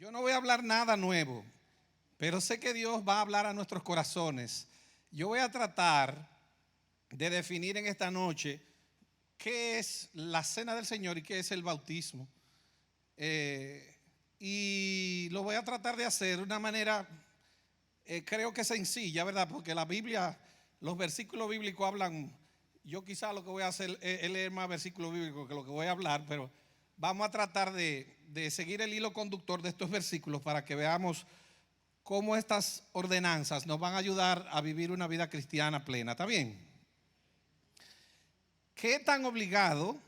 Yo no voy a hablar nada nuevo, pero sé que Dios va a hablar a nuestros corazones. Yo voy a tratar de definir en esta noche qué es la cena del Señor y qué es el bautismo. Y lo voy a tratar de hacer de una manera, creo que sencilla, ¿verdad? Porque la Biblia, los versículos bíblicos hablan. Yo quizá lo que voy a hacer es leer más versículos bíblicos que lo que voy a hablar, pero vamos a tratar de seguir el hilo conductor de estos versículos para que veamos cómo estas ordenanzas nos van a ayudar a vivir una vida cristiana plena. ¿Está bien? ¿Qué tan obligado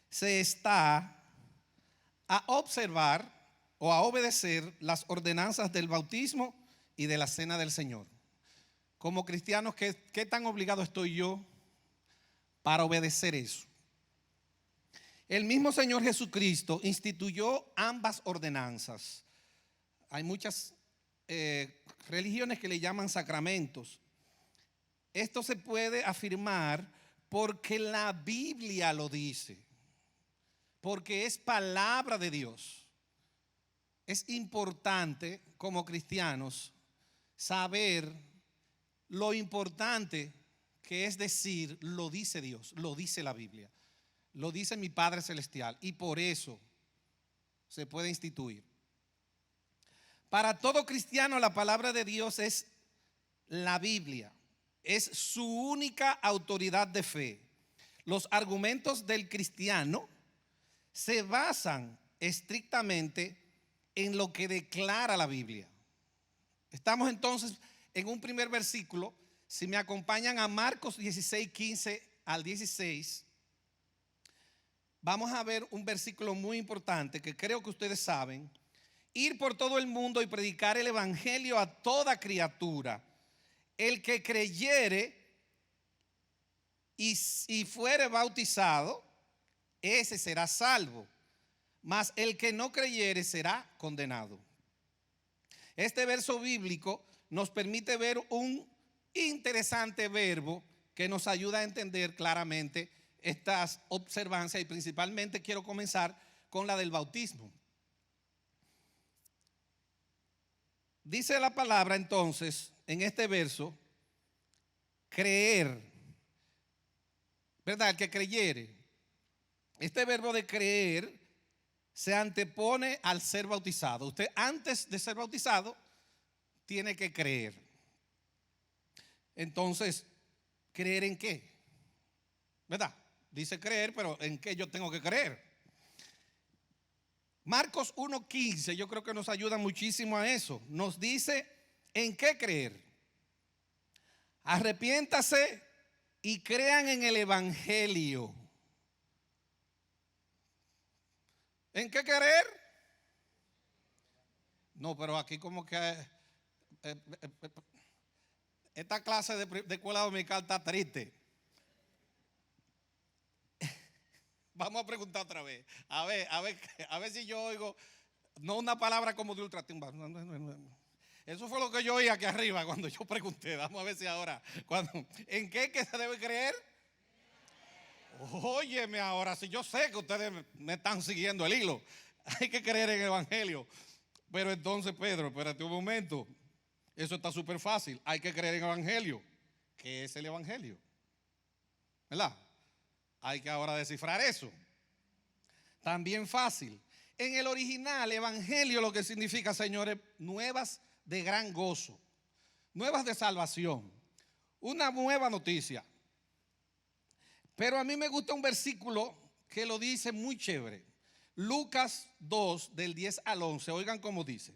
se está a observar o a obedecer las ordenanzas del bautismo y de la cena del Señor? Como cristianos, ¿qué tan obligado estoy yo para obedecer eso? El mismo Señor Jesucristo instituyó ambas ordenanzas. Hay muchas religiones que le llaman sacramentos. Esto se puede afirmar porque la Biblia lo dice, porque es palabra de Dios. Es importante como cristianos saber lo importante que es decir, lo dice Dios, lo dice la Biblia, lo dice mi Padre Celestial, y por eso se puede instituir. Para todo cristiano la palabra de Dios es la Biblia, es su única autoridad de fe. Los argumentos del cristiano se basan estrictamente en lo que declara la Biblia. Estamos entonces en un primer versículo. Si me acompañan a Marcos 16, 15 al 16, vamos a ver un versículo muy importante que creo que ustedes saben. Ir por todo el mundo y predicar el evangelio a toda criatura. El que creyere y fuere bautizado, ese será salvo, mas el que no creyere será condenado. Este verso bíblico nos permite ver un interesante verbo que nos ayuda a entender claramente estas observancias, y principalmente quiero comenzar con la del bautismo. Dice la palabra entonces en este verso, creer, ¿verdad? El que creyere. Este verbo de creer se antepone al ser bautizado. Usted antes de ser bautizado tiene que creer. Entonces, ¿creer en qué? ¿Verdad? Dice creer, pero ¿en qué yo tengo que creer? Marcos 1:15, yo creo que nos ayuda muchísimo a eso. Nos dice en qué creer. Arrepiéntase y crean en el evangelio. ¿En qué creer? No, pero aquí como que esta clase de escuela dominical está triste. Vamos a preguntar otra vez. A ver si yo oigo, no una palabra como de ultratumba. Eso fue lo que yo oí aquí arriba cuando yo pregunté. Vamos a ver si ahora, ¿en qué que se debe creer? Óyeme ahora, si yo sé que ustedes me están siguiendo el hilo. Hay que creer en el evangelio. Pero entonces, Pedro, espérate un momento. Eso está súper fácil. Hay que creer en el evangelio. ¿Qué es el evangelio? ¿Verdad? Hay que ahora descifrar eso. También fácil. En el original, evangelio lo que significa, señores, nuevas de gran gozo, nuevas de salvación, una nueva noticia. Pero a mí me gusta un versículo que lo dice muy chévere. Lucas 2, del 10 al 11, oigan cómo dice.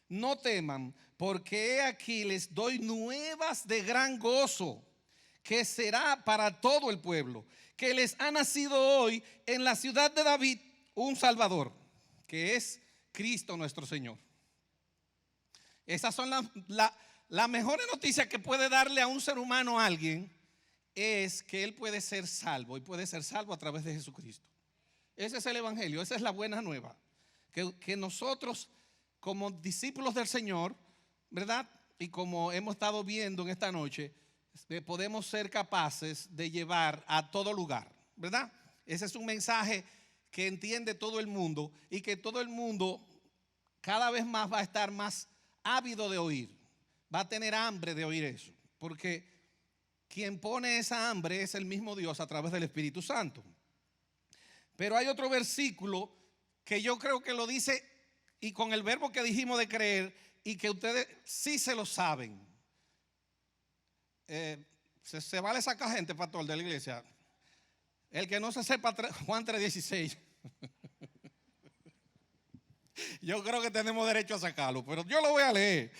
No teman, porque he aquí les doy nuevas de gran gozo, que será para todo el pueblo, que les ha nacido hoy en la ciudad de David un Salvador, que es Cristo nuestro Señor. Esas son las mejores noticias que puede darle a un ser humano a alguien, es que él puede ser salvo, y puede ser salvo a través de Jesucristo. Ese es el evangelio, esa es la buena nueva, que nosotros como discípulos del Señor, ¿verdad? Y como hemos estado viendo en esta noche, podemos ser capaces de llevar a todo lugar, ¿verdad? Ese es un mensaje que entiende todo el mundo y que todo el mundo cada vez más va a estar más ávido de oír, va a tener hambre de oír eso, porque quien pone esa hambre es el mismo Dios a través del Espíritu Santo. Pero hay otro versículo que yo creo que lo dice, y con el verbo que dijimos de creer, y que ustedes sí se lo saben. Se vale sacar gente, pastor, de la iglesia. El que no se sepa Juan 3:16. Yo creo que tenemos derecho a sacarlo, pero yo lo voy a leer.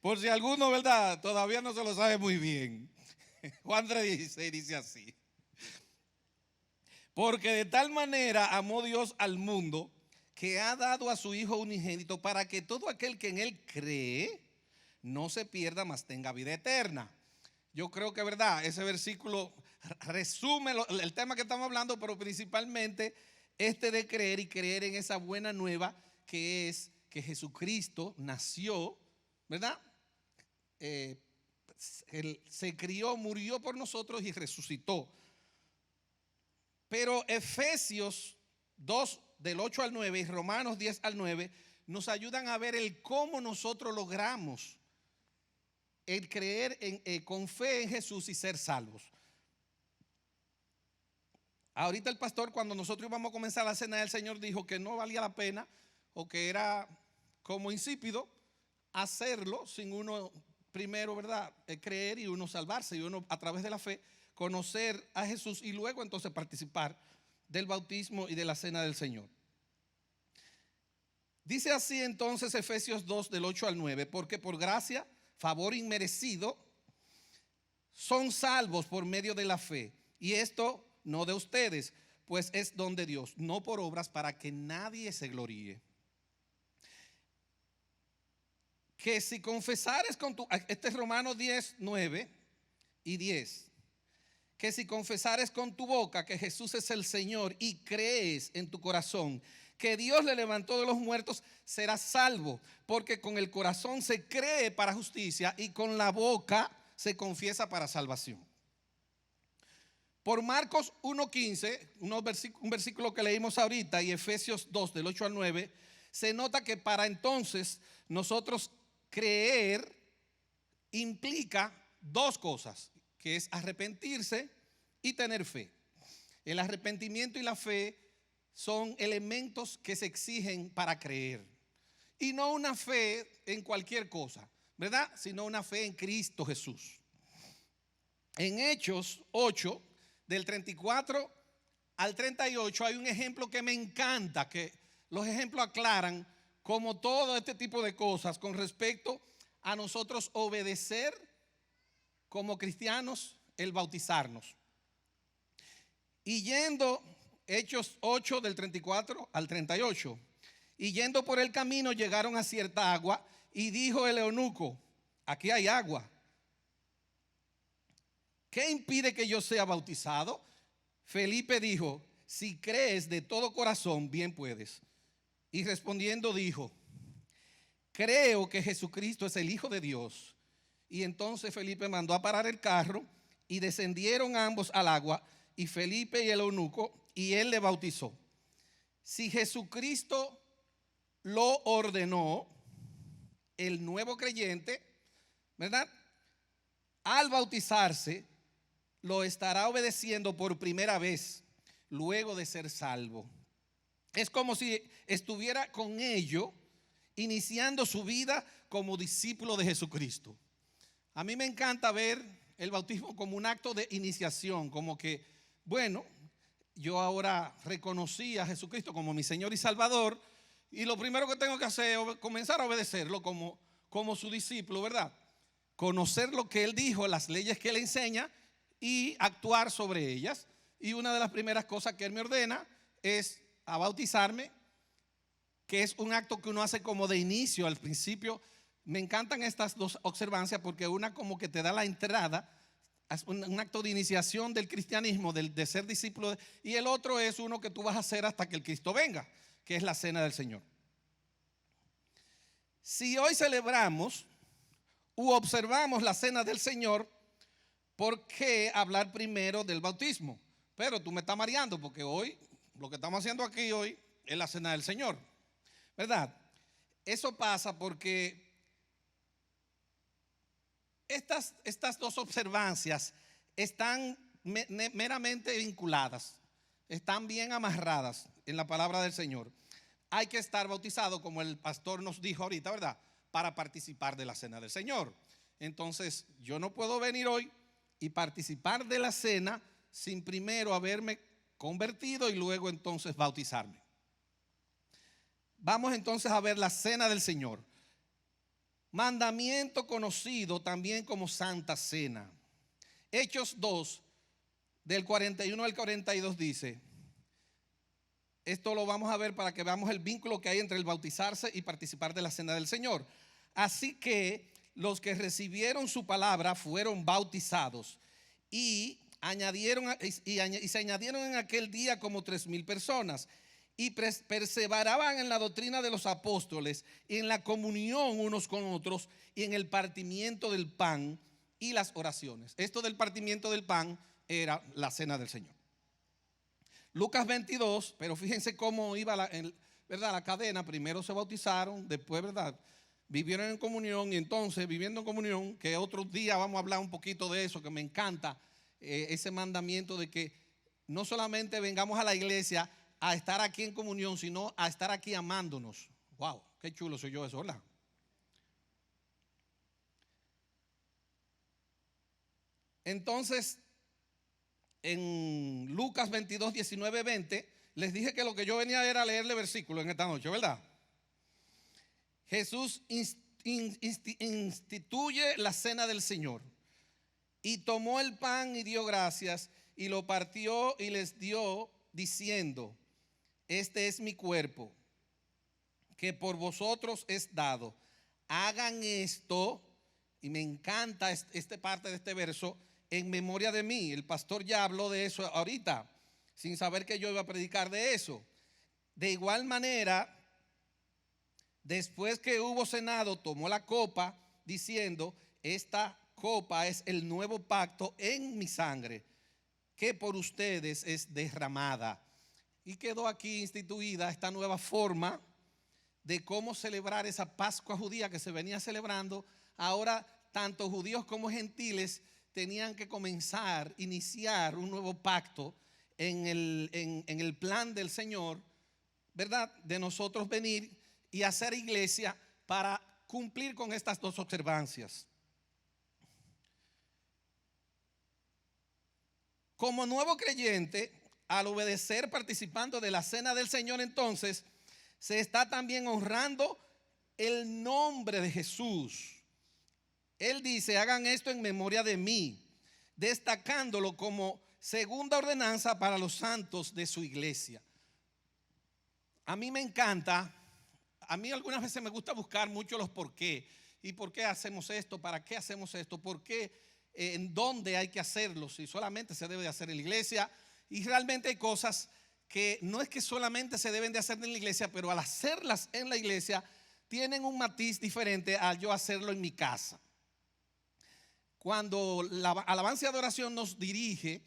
Por si alguno, ¿verdad?, todavía no se lo sabe muy bien. Juan 3:16 dice así: porque de tal manera amó Dios al mundo, que ha dado a su Hijo unigénito, para que todo aquel que en Él cree no se pierda, mas tenga vida eterna. Yo creo que, ¿verdad?, ese versículo resume el tema que estamos hablando, pero principalmente este de creer, y creer en esa buena nueva que es que Jesucristo nació, ¿verdad? Él se crió, murió por nosotros y resucitó. Pero Efesios 2 del 8 al 9 y Romanos 10 al 9 nos ayudan a ver el cómo nosotros logramos el creer con fe en Jesús y ser salvos. Ahorita el pastor, cuando nosotros íbamos a comenzar la cena del Señor, dijo que no valía la pena, o que era como insípido hacerlo sin uno primero, ¿verdad?, creer y uno salvarse, y uno a través de la fe conocer a Jesús y luego entonces participar del bautismo y de la cena del Señor. Dice así entonces Efesios 2 del 8 al 9: porque por gracia, favor inmerecido, son salvos por medio de la fe, y esto no de ustedes, pues es don de Dios, no por obras, para que nadie se gloríe. Que si confesares con tu, este es Romanos 10, 9 y 10. Que si confesares con tu boca que Jesús es el Señor y crees en tu corazón que Dios le levantó de los muertos, serás salvo. Porque con el corazón se cree para justicia y con la boca se confiesa para salvación. Por Marcos 1:15, un versículo que leímos ahorita, y Efesios 2 del 8 al 9, se nota que para entonces nosotros creer implica dos cosas, que es arrepentirse y tener fe. El arrepentimiento y la fe son elementos que se exigen para creer, y no una fe en cualquier cosa, ¿verdad?, sino una fe en Cristo Jesús. En Hechos 8, del 34 al 38, hay un ejemplo que me encanta, que los ejemplos aclaran como todo este tipo de cosas con respecto a nosotros obedecer como cristianos el bautizarnos. Y yendo, Hechos 8 del 34 al 38, y yendo por el camino llegaron a cierta agua, y dijo el eunuco: aquí hay agua, ¿qué impide que yo sea bautizado? Felipe dijo: si crees de todo corazón, bien puedes. Y respondiendo dijo: creo que Jesucristo es el Hijo de Dios. Y entonces Felipe mandó a parar el carro, y descendieron ambos al agua, y Felipe y el eunuco, y él le bautizó. Si Jesucristo lo ordenó, el nuevo creyente, ¿verdad?, al bautizarse, lo estará obedeciendo por primera vez luego de ser salvo. Es como si estuviera con ello iniciando su vida como discípulo de Jesucristo. A mí me encanta ver el bautismo como un acto de iniciación, como que, bueno, yo ahora reconocí a Jesucristo como mi Señor y Salvador, y lo primero que tengo que hacer es comenzar a obedecerlo como su discípulo, ¿verdad? Conocer lo que Él dijo, las leyes que Él enseña, y actuar sobre ellas. Y una de las primeras cosas que Él me ordena es a bautizarme, que es un acto que uno hace como de inicio, al principio. Me encantan estas dos observancias, porque una como que te da la entrada, es un acto de iniciación del cristianismo, de ser discípulo, y el otro es uno que tú vas a hacer hasta que el Cristo venga, que es la cena del Señor. Si hoy celebramos u observamos la cena del Señor, ¿por qué hablar primero del bautismo? Pero tú me estás mareando, porque hoy, lo que estamos haciendo aquí hoy es la cena del Señor. ¿verdad? Eso pasa porque estas dos observancias están meramente vinculadas, están bien amarradas en la palabra del Señor. Hay que estar bautizado, como el pastor nos dijo ahorita, ¿verdad? Para participar de la cena del Señor. Entonces, yo no puedo venir hoy y participar de la cena sin primero haberme convertido y luego entonces bautizarme. Vamos entonces a ver la cena del Señor. Mandamiento conocido también como Santa Cena. Hechos 2, del 41 al 42 dice, esto lo vamos a ver para que veamos el vínculo que hay entre el bautizarse y participar de la cena del Señor. Así que los que recibieron su palabra fueron bautizados y se añadieron en aquel día como 3,000 personas. Y perseveraban en la doctrina de los apóstoles, en la comunión unos con otros y en el partimiento del pan y las oraciones. Esto del partimiento del pan era la cena del Señor. Lucas 22, pero fíjense cómo iba ¿verdad? La cadena. Primero se bautizaron, después, ¿verdad?, vivieron en comunión, y entonces viviendo en comunión, que otro día vamos a hablar un poquito de eso, que me encanta ese mandamiento de que no solamente vengamos a la iglesia a estar aquí en comunión, sino a estar aquí amándonos. Wow, qué chulo soy yo eso, ¿verdad? Entonces, en Lucas 22, 19, 20, les dije que lo que yo venía era leerle versículos en esta noche, ¿verdad? Jesús instituye la cena del Señor y tomó el pan y dio gracias y lo partió y les dio diciendo, este es mi cuerpo que por vosotros es dado. Hagan esto, y me encanta esta parte de este verso, en memoria de mí. El pastor ya habló de eso ahorita, sin saber que yo iba a predicar de eso. De igual manera, después que hubo cenado, tomó la copa diciendo, esta copa es el nuevo pacto en mi sangre, que por ustedes es derramada. Y quedó aquí instituida esta nueva forma de cómo celebrar esa Pascua judía que se venía celebrando. Ahora tanto judíos como gentiles tenían que iniciar un nuevo pacto en el plan del Señor, ¿verdad? De nosotros venir y hacer iglesia para cumplir con estas dos observancias. Como nuevo creyente, al obedecer participando de la cena del Señor, entonces se está también honrando el nombre de Jesús. Él dice, hagan esto en memoria de mí, destacándolo como segunda ordenanza para los santos de su iglesia. A mí me encanta, a mí algunas veces me gusta buscar mucho los por qué. ¿Y por qué hacemos esto? ¿Para qué hacemos esto? ¿Por qué? ¿En dónde hay que hacerlo? Si solamente se debe de hacer en la iglesia. Y realmente hay cosas que no es que solamente se deben de hacer en la iglesia, pero al hacerlas en la iglesia tienen un matiz diferente al yo hacerlo en mi casa. Cuando la alabanza y adoración nos dirige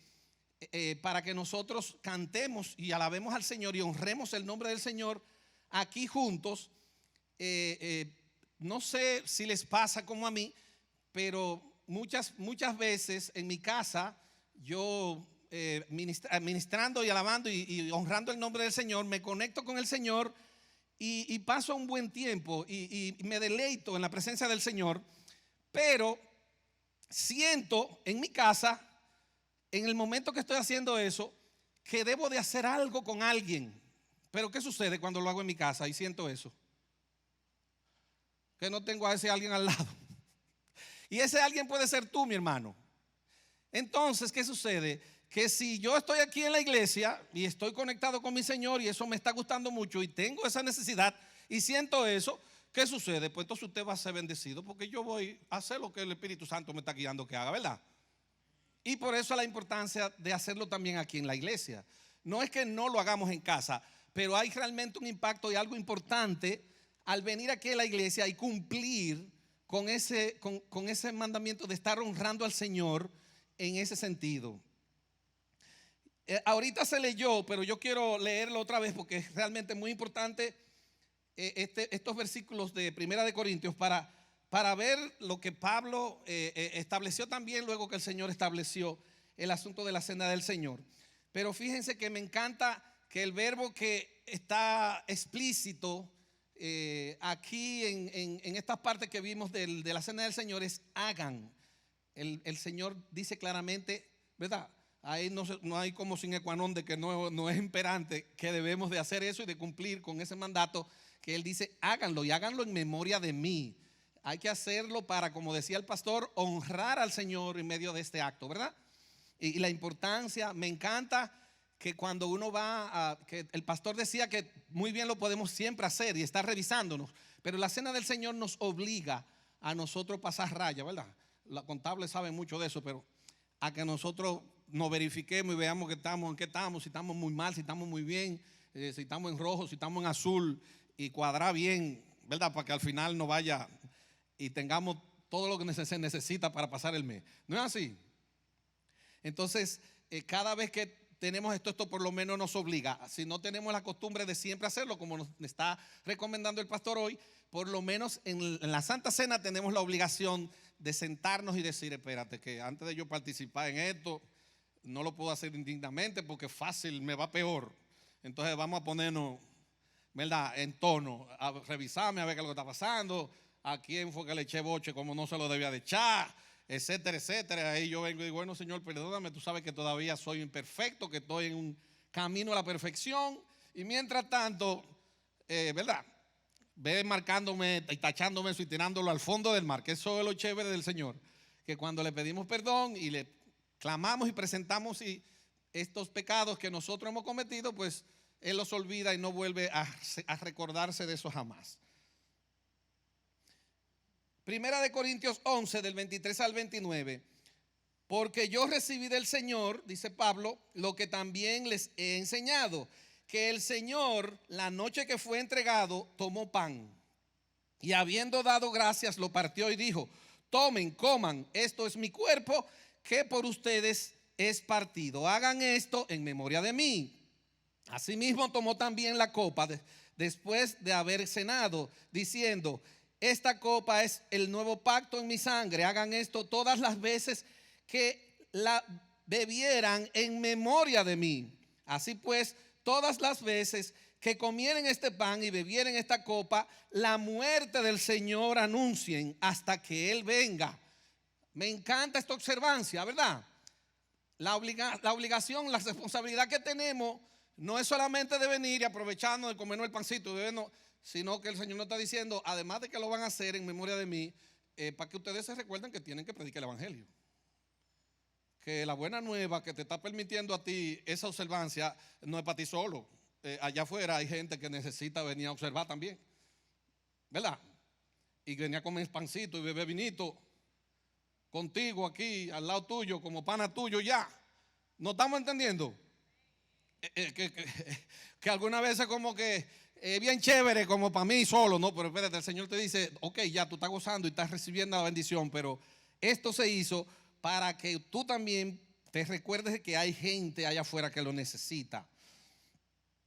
para que nosotros cantemos y alabemos al Señor y honremos el nombre del Señor aquí juntos, no sé si les pasa como a mí, pero muchas veces en mi casa yo ministrando y alabando y honrando el nombre del Señor, me conecto con el Señor y paso un buen tiempo y me deleito en la presencia del Señor, pero siento en mi casa, en el momento que estoy haciendo eso, que debo de hacer algo con alguien. Pero ¿qué sucede cuando lo hago en mi casa y siento eso? Que no tengo a ese alguien al lado. Y ese alguien puede ser tú, mi hermano. Entonces, ¿qué sucede? Que si yo estoy aquí en la iglesia y estoy conectado con mi Señor y eso me está gustando mucho y tengo esa necesidad y siento eso, ¿qué sucede? Pues entonces usted va a ser bendecido porque yo voy a hacer lo que el Espíritu Santo me está guiando que haga, ¿verdad? Y por eso la importancia de hacerlo también aquí en la iglesia. No es que no lo hagamos en casa, pero hay realmente un impacto y algo importante al venir aquí a la iglesia y cumplir con ese mandamiento de estar honrando al Señor en ese sentido. Ahorita se leyó, pero yo quiero leerlo otra vez porque es realmente muy importante estos versículos de Primera de Corintios para ver lo que Pablo estableció también luego que el Señor estableció el asunto de la cena del Señor. Pero fíjense que me encanta que el verbo que está explícito aquí en estas partes que vimos de la cena del Señor es hagan. El Señor dice claramente, ¿verdad? Ahí no hay como sine qua non de que no es imperante que debemos de hacer eso y de cumplir con ese mandato que Él dice, háganlo y háganlo en memoria de mí. Hay que hacerlo para, como decía el pastor, honrar al Señor en medio de este acto, ¿verdad? Y la importancia, me encanta que cuando uno va que el pastor decía que muy bien lo podemos siempre hacer y estar revisándonos, pero la cena del Señor nos obliga a nosotros pasar raya, ¿verdad? La contable sabe mucho de eso, pero a que nosotros nos verifiquemos y veamos en qué estamos, si estamos muy mal, si estamos muy bien, si estamos en rojo, si estamos en azul, y cuadrar bien, ¿verdad? Para que al final no vaya y tengamos todo lo que se necesita para pasar el mes. ¿No es así? Entonces, cada vez que tenemos esto por lo menos nos obliga. Si no tenemos la costumbre de siempre hacerlo, como nos está recomendando el pastor hoy, por lo menos en la Santa Cena tenemos la obligación de sentarnos y decir, espérate, que antes de yo participar en esto, no lo puedo hacer indignamente porque fácil me va peor. Entonces vamos a ponernos, ¿verdad?, en tono, a revisarme, a ver qué es lo que está pasando, a quién fue que le eché boche como no se lo debía de echar, etcétera, etcétera. Ahí yo vengo y digo, bueno, Señor, perdóname, tú sabes que todavía soy imperfecto, que estoy en un camino a la perfección. Y mientras tanto, ¿verdad?, ve marcándome y tachándome eso y tirándolo al fondo del mar, que eso es lo chévere del Señor, que cuando le pedimos perdón y le clamamos y presentamos estos pecados que nosotros hemos cometido, pues Él los olvida y no vuelve a recordarse de eso jamás. Primera de Corintios 11, del 23 al 29. Porque yo recibí del Señor, dice Pablo, lo que también les he enseñado, que el Señor, la noche que fue entregado, tomó pan y habiendo dado gracias, lo partió y dijo, tomen, coman, esto es mi cuerpo que por ustedes es partido. Hagan esto en memoria de mí. Asimismo tomó también la copa después de haber cenado, diciendo, esta copa es el nuevo pacto en mi sangre. Hagan esto todas las veces que la bebieran en memoria de mí. Así pues, todas las veces que comieren este pan y bebieren esta copa, la muerte del Señor anuncien hasta que Él venga. Me encanta esta observancia, ¿verdad? La obligación, la responsabilidad que tenemos no es solamente de venir y aprovecharnos de comernos el pancito, sino que el Señor nos está diciendo, además de que lo van a hacer en memoria de mí, para que ustedes se recuerden que tienen que predicar el Evangelio. Que la buena nueva que te está permitiendo a ti esa observancia no es para ti solo. Allá afuera hay gente que necesita venir a observar también, ¿verdad? Y venir a comer pancito y beber vinito contigo aquí, al lado tuyo, como pana tuyo ya. ¿No estamos entendiendo? Que algunas veces como que es bien chévere como para mí solo, no, pero espérate, el Señor te dice, ok, ya tú estás gozando y estás recibiendo la bendición, pero esto se hizo para que tú también te recuerdes que hay gente allá afuera que lo necesita.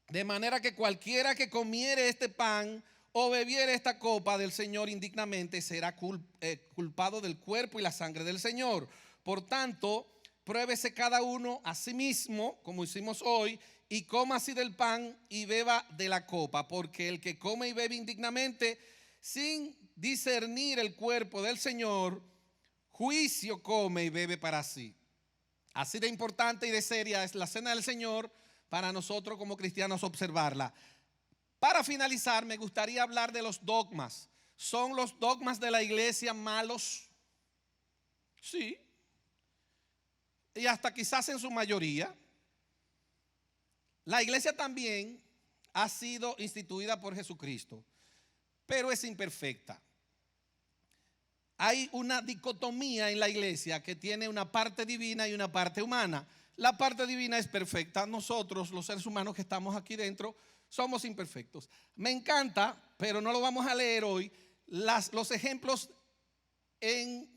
De manera que cualquiera que comiere este pan o bebiere esta copa del Señor indignamente será culpado del cuerpo y la sangre del Señor. Por tanto, pruébese cada uno a sí mismo, como hicimos hoy, y coma así del pan y beba de la copa, porque el que come y bebe indignamente, sin discernir el cuerpo del Señor, juicio come y bebe para sí. Así de importante y de seria es la cena del Señor para nosotros como cristianos observarla. Para finalizar, me gustaría hablar de los dogmas. ¿Son los dogmas de la iglesia malos? Sí. Y hasta quizás en su mayoría. La iglesia también ha sido instituida por Jesucristo, pero es imperfecta. Hay una dicotomía en la iglesia que tiene una parte divina y una parte humana. La parte divina es perfecta. Nosotros, los seres humanos que estamos aquí dentro, somos imperfectos. Me encanta, pero no lo vamos a leer hoy, los ejemplos en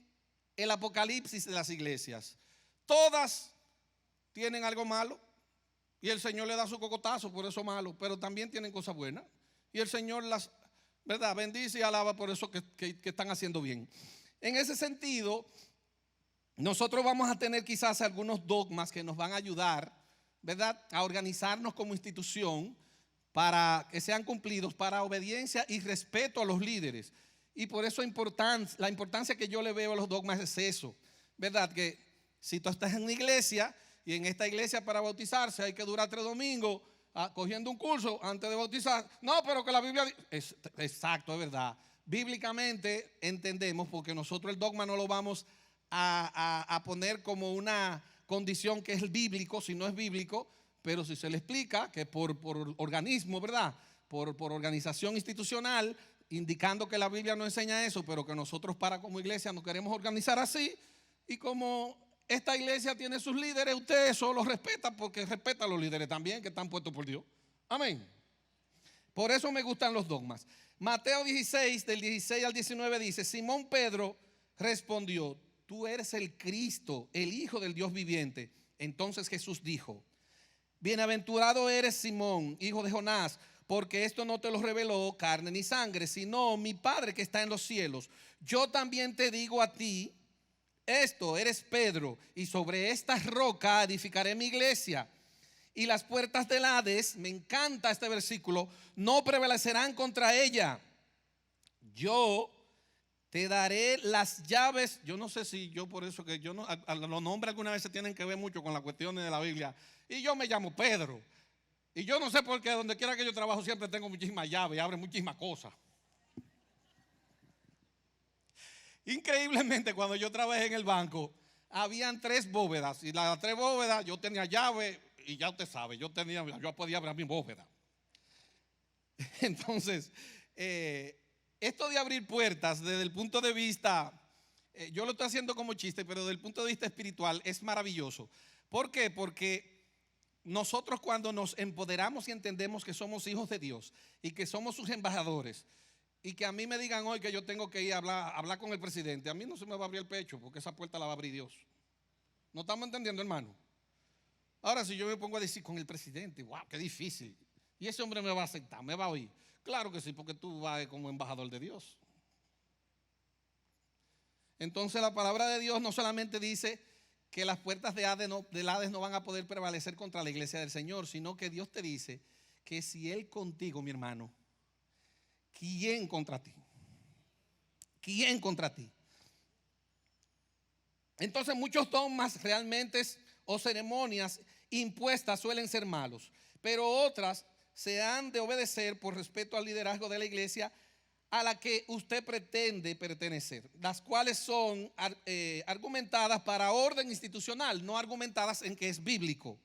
el Apocalipsis de las iglesias. Todas tienen algo malo y el Señor le da su cocotazo por eso malo, pero también tienen cosas buenas. Y el Señor las ¿verdad? Bendice y alaba por eso que están haciendo bien. En ese sentido, nosotros vamos a tener quizás algunos dogmas que nos van a ayudar, ¿verdad?, a organizarnos como institución para que sean cumplidos, para obediencia y respeto a los líderes. Y por eso la importancia que yo le veo a los dogmas es eso, ¿verdad? Que si tú estás en una iglesia y en esta iglesia para bautizarse hay que durar 3 domingos cogiendo un curso antes de bautizar. No, pero que la Biblia... exacto, es verdad. Bíblicamente entendemos, porque nosotros el dogma no lo vamos a poner como una condición que es bíblico, si no es bíblico, pero si se le explica que por organismo, ¿verdad?, por organización institucional, indicando que la Biblia no enseña eso, pero que nosotros como iglesia nos queremos organizar así, y como esta iglesia tiene sus líderes, usted eso lo respeta, porque respeta a los líderes también que están puestos por Dios. Amén. Por eso me gustan los dogmas. Mateo 16, del 16 al 19 dice: Simón Pedro respondió: tú eres el Cristo, el Hijo del Dios viviente. Entonces Jesús dijo: bienaventurado eres, Simón, hijo de Jonás, porque esto no te lo reveló carne ni sangre, sino mi Padre que está en los cielos. Yo también te digo a ti esto: eres Pedro, y sobre esta roca edificaré mi iglesia, y las puertas del Hades, me encanta este versículo, no prevalecerán contra ella. Yo te daré las llaves. Yo no sé si yo, por eso que yo no, los nombres algunas veces tienen que ver mucho con las cuestiones de la Biblia. Y yo me llamo Pedro. Y yo no sé por qué donde quiera que yo trabajo siempre tengo muchísimas llaves y abren muchísimas cosas. Increíblemente, cuando yo trabajé en el banco, habían 3 bóvedas. Y las 3 bóvedas yo tenía llave, y ya usted sabe, yo podía abrir mi bóveda. Entonces, esto de abrir puertas desde el punto de vista, yo lo estoy haciendo como chiste, pero desde el punto de vista espiritual es maravilloso. ¿Por qué? Porque nosotros, cuando nos empoderamos y entendemos que somos hijos de Dios y que somos sus embajadores, y que a mí me digan hoy que yo tengo que ir a hablar con el presidente, a mí no se me va a abrir el pecho, porque esa puerta la va a abrir Dios. ¿No estamos entendiendo, hermano? Ahora, si yo me pongo a decir con el presidente, wow, qué difícil, y ese hombre me va a aceptar, me va a oír. Claro que sí, porque tú vas como embajador de Dios. Entonces la palabra de Dios no solamente dice que las puertas del Hades no van a poder prevalecer contra la iglesia del Señor, sino que Dios te dice que si Él contigo, mi hermano, ¿quién contra ti? ¿Quién contra ti? Entonces muchos dogmas realmente o ceremonias impuestas suelen ser malos, pero otras se han de obedecer por respeto al liderazgo de la iglesia a la que usted pretende pertenecer, las cuales son argumentadas para orden institucional, no argumentadas en que es bíblico.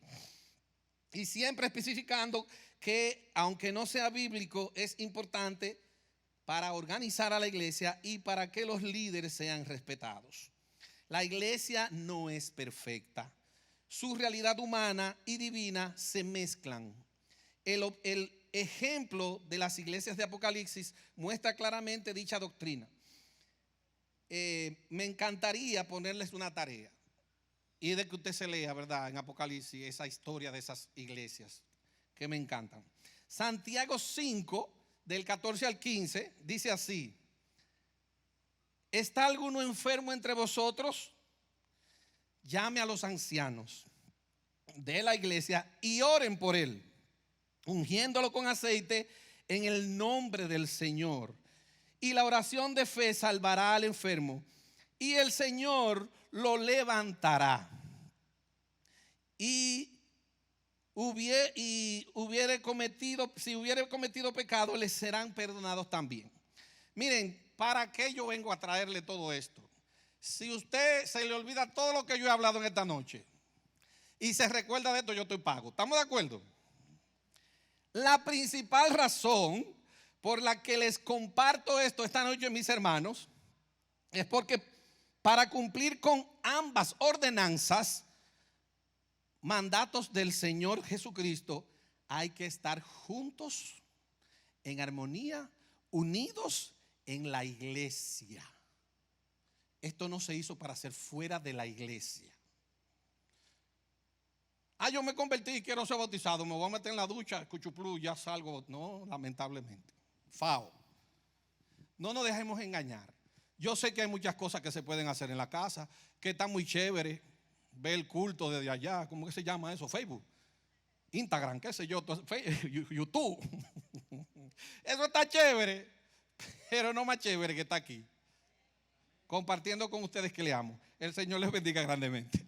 Y siempre especificando que, aunque no sea bíblico, es importante para organizar a la iglesia y para que los líderes sean respetados. La iglesia no es perfecta. Su realidad humana y divina se mezclan. El ejemplo de las iglesias de Apocalipsis muestra claramente dicha doctrina. Me encantaría ponerles una tarea y de que usted se lea, ¿verdad?, en Apocalipsis esa historia de esas iglesias que me encantan. Santiago 5, del 14 al 15, dice así: ¿está alguno enfermo entre vosotros? Llame a los ancianos de la iglesia y oren por él, ungiéndolo con aceite en el nombre del Señor. Y la oración de fe salvará al enfermo, y el Señor lo levantará. Si hubiere cometido pecado, les serán perdonados también. Miren, ¿para qué yo vengo a traerle todo esto? Si usted se le olvida todo lo que yo he hablado en esta noche y se recuerda de esto, yo estoy pago. ¿Estamos de acuerdo? La principal razón por la que les comparto esto esta noche, mis hermanos, es porque para cumplir con ambas ordenanzas, mandatos del Señor Jesucristo, hay que estar juntos, en armonía, unidos en la iglesia. Esto no se hizo para ser fuera de la iglesia. Yo me convertí y quiero ser bautizado, me voy a meter en la ducha, cuchuplu, ya salgo. No, lamentablemente. Fao. No nos dejemos engañar. Yo sé que hay muchas cosas que se pueden hacer en la casa, que está muy chévere. Ver el culto desde allá, ¿cómo que se llama eso? Facebook, Instagram, qué sé yo, YouTube. Eso está chévere, pero no más chévere que está aquí, compartiendo con ustedes que le amo. El Señor les bendiga grandemente.